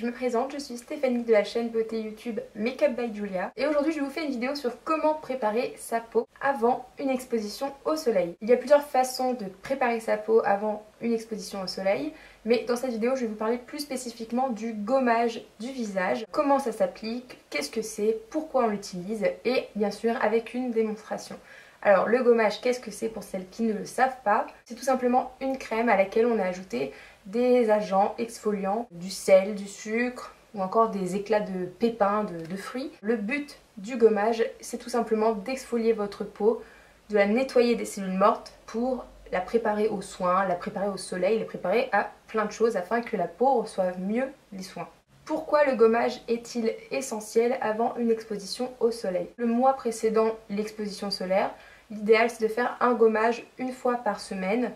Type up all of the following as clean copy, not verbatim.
je me présente, je suis Stéphanie de la chaîne beauté YouTube Makeup by Julia et aujourd'hui je vous fais une vidéo sur comment préparer sa peau avant une exposition au soleil. Il y a plusieurs façons de préparer sa peau avant une exposition au soleil, mais dans cette vidéo je vais vous parler plus spécifiquement du gommage du visage, comment ça s'applique, qu'est-ce que c'est, pourquoi on l'utilise et bien sûr avec une démonstration. Alors le gommage, qu'est-ce que c'est pour celles qui ne le savent pas? C'est tout simplement une crème à laquelle on a ajouté des agents exfoliants, du sel, du sucre ou encore des éclats de pépins, de fruits. Le but du gommage, c'est tout simplement d'exfolier votre peau, de la nettoyer des cellules mortes pour la préparer aux soins, la préparer au soleil, la préparer à plein de choses afin que la peau reçoive mieux les soins. Pourquoi le gommage est-il essentiel avant une exposition au soleil? Le mois précédant l'exposition solaire, l'idéal c'est de faire un gommage une fois par semaine.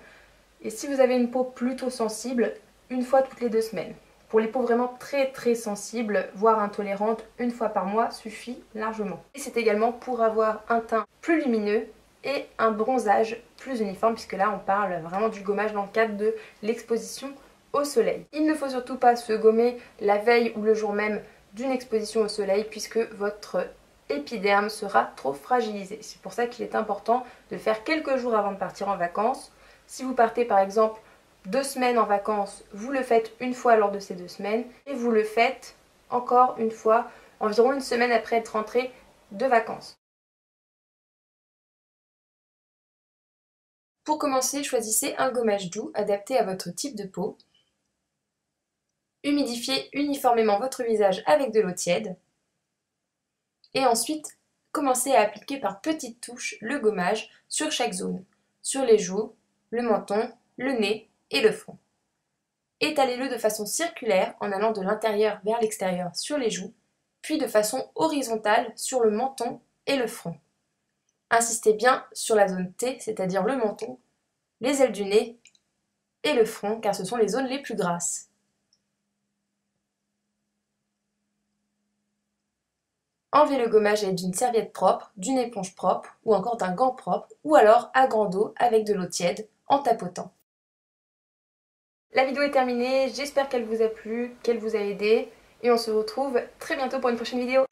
Et si vous avez une peau plutôt sensible, une fois toutes les 2 semaines. Pour les peaux vraiment très sensibles, voire intolérantes, une fois par mois suffit largement. Et c'est également pour avoir un teint plus lumineux et un bronzage plus uniforme, puisque là on parle vraiment du gommage dans le cadre de l'exposition au soleil. Il ne faut surtout pas se gommer la veille ou le jour même d'une exposition au soleil, puisque votre épiderme sera trop fragilisé. C'est pour ça qu'il est important de le faire quelques jours avant de partir en vacances. Si vous partez par exemple 2 semaines en vacances, vous le faites une fois lors de ces 2 semaines et vous le faites encore une fois environ une semaine après être rentré de vacances. Pour commencer, choisissez un gommage doux adapté à votre type de peau. Humidifiez uniformément votre visage avec de l'eau tiède. Et ensuite, commencez à appliquer par petites touches le gommage sur chaque zone, sur les joues, le menton, le nez et le front. Étalez-le de façon circulaire en allant de l'intérieur vers l'extérieur sur les joues, puis de façon horizontale sur le menton et le front. Insistez bien sur la zone T, c'est-à-dire le menton, les ailes du nez et le front, car ce sont les zones les plus grasses. Enlevez le gommage avec d'une serviette propre, d'une éponge propre ou encore d'un gant propre, ou alors à grande eau avec de l'eau tiède en tapotant. La vidéo est terminée, j'espère qu'elle vous a plu, qu'elle vous a aidé et on se retrouve très bientôt pour une prochaine vidéo.